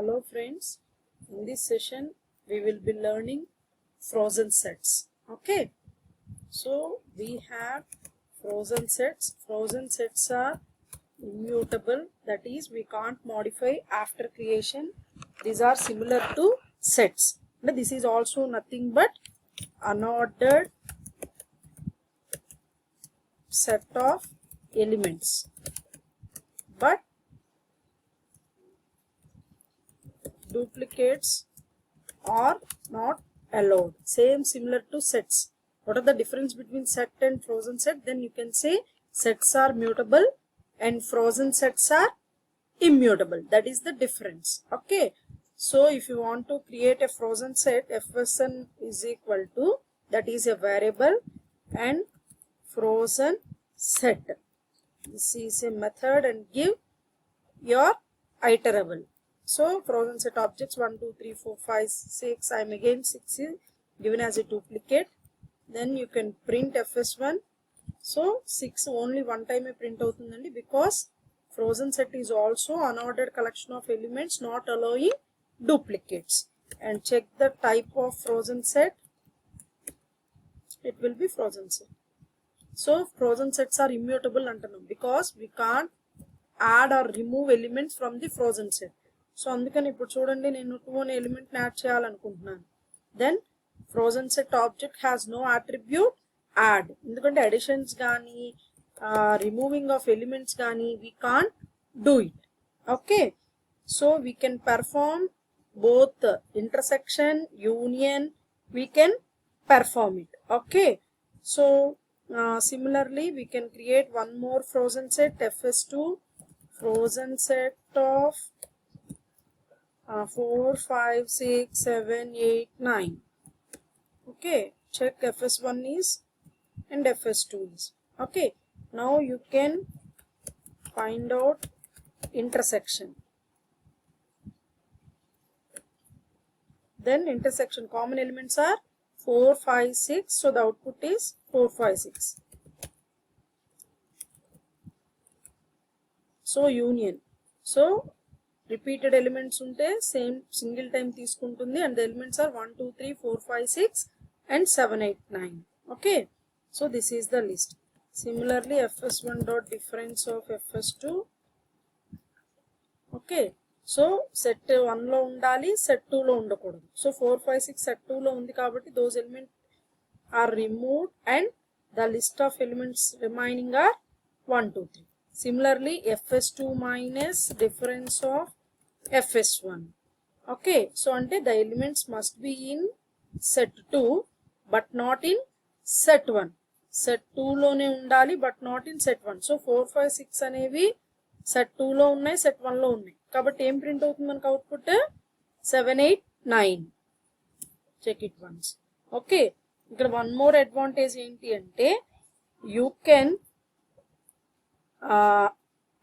Hello friends, in this session we will be learning frozen sets. Okay, so we have frozen sets. Frozen sets are immutable, that is we can't modify after creation. These are similar to sets, but this is also nothing but unordered set of elements, but duplicates are not allowed. Same, similar to sets. What are the difference between set and frozen set? Then you can say sets are mutable and frozen sets are immutable. That is the difference. Okay, so if you want to create a frozen set, fsn is equal to, that is a variable, and frozen set. This is a method and give your iterable. So frozen set objects 1, 2, 3, 4, 5, 6. I am again 6 is given as a duplicate. Then you can print fs1. So 6 only one time a print avutundandi, because frozen set is also unordered collection of elements not allowing duplicates. And check the type of frozen set. It will be frozen set. So frozen sets are immutable antunam, because we can't add or remove elements from the frozen set. So అందుకని ఇప్పుడు చూడండి, నేను 2 అనే element add చేయాలనుకుంటున్నాను. Then frozen set object has no attribute add, ఎందుకంటే additions కానీ removing of elements కానీ we can't do it. Okay, so we can perform both intersection, union, we can perform it. Okay, so similarly we can create one more frozen set, fs2, frozen set of 4, 5, 6, 7, 8, 9. Okay, check fs1 is and fs2 is. Okay, now you can find out intersection. Then intersection, common elements are 4, 5, 6. So the output is 4, 5, 6. So union. So repeated elements unte same single time తీసుకుంటుంది, and the elements are 1, 2, 3, 4, 5, 6 and 7, 8, 9. Okay, so this is the list. Similarly fs1 dot difference of fs2. Okay, so set 1లో ఉండాలి, set 2లో ఉండకూడదు. So 4, 5, 6 set 2లో ఉంది కాబట్టి those elements are removed and the list of elements remaining are 1, 2, 3. Similarly fs2 minus difference of fs1. Okay, so ante the elements must be in set 2 but not in set 1. set 2లోనే ఉండాలి but not in set 1. So 4, 5, 6 అనేవి set 2లో ఉన్నాయి, set 1లో ఉన్నాయి కాబట్టి ఏం print అవుతుంది మనకు output 7, 8, 9. Check it once. Okay, ఇక్కడ వన్ మోర్ అడ్వాంటేజ్ ఏంటి అంటే you can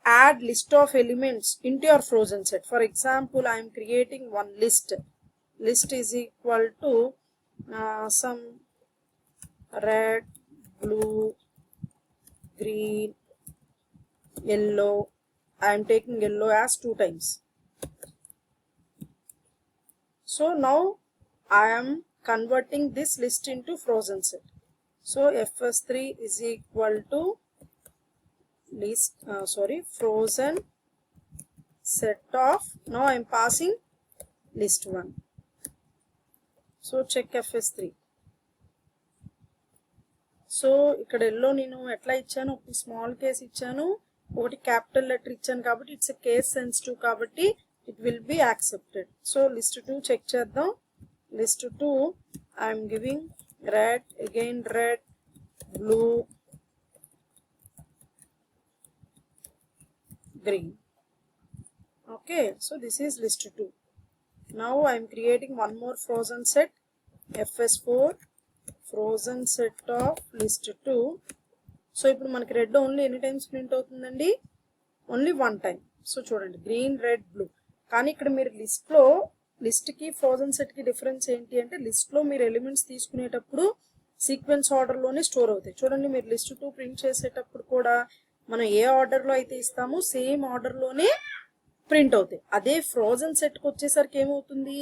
add list of elements into your frozen set. For example, I am creating one list. List is equal to some red, blue, green, yellow. I am taking yellow as 2 times. So now I am converting this list into frozen set. So fs3 is equal to list frozen set of, now I am passing list 1. So check fs3. So ఇక్కడ yellow నేను ఎట్లా ఇచ్చాను, ఒక small case ఇచ్చాను, ఒకటి capital letter ఇచ్చాను కాబట్టి it's case sensitive కాబట్టి it will be accepted. So list 2 check చేద్దాం. List 2 I'm giving red, again red, blue, green. Okay, so this is list 2. Now I am creating one more frozen set, fs4, frozen set of list 2. So ఇప్పుడు మనకి red only ఎన్ని times print అవుతుందండి, only 1 time. So చూడండి green, red, blue. కానీ ఇక్కడ మీరు లిస్ట్కి frozen సెట్కి difference ఏంటి అంటే, లిస్ట్లో మీరు ఎలిమెంట్స్ తీసుకునేటప్పుడు సీక్వెన్స్ ఆర్డర్లోనే స్టోర్ అవుతాయి. చూడండి, మీరు లిస్ట్ 2 ప్రింట్ చేసేటప్పుడు కూడా మనం ఏ ఆర్డర్లో అయితే ఇస్తామో సేమ్ ఆర్డర్లోనే ప్రింట్ అవుతాయి. అదే ఫ్రోజన్ సెట్కి వచ్చేసరికి ఏమవుతుంది,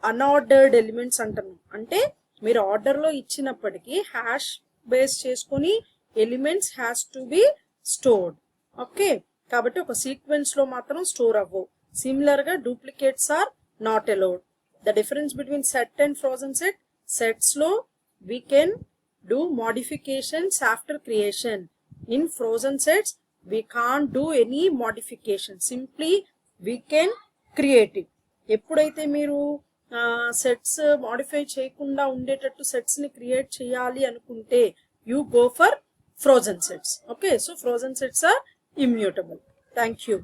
అన్ఆర్డర్డ్ ఎలిమెంట్స్ అంటున్నాం. అంటే మీరు ఆర్డర్లో ఇచ్చినప్పటికీ హ్యాష్ బేస్ చేసుకొని elements has to be stored. Okay, కాబట్టి ఒక సీక్వెన్స్లో మాత్రం స్టోర్ అవ్వవు. సిమిలర్గా duplicates are not allowed. The difference between set and frozen set, సెట్స్లో we can do modifications after creation. In frozen sets we can't do any modification, simply we can create it. ఎప్పుడైతే మీరు sets modify చేయకుండా ఉండేటట్టు sets ని create చేయాలి అనుకుంటే you go for frozen sets. Okay, so frozen sets are immutable. Thank you.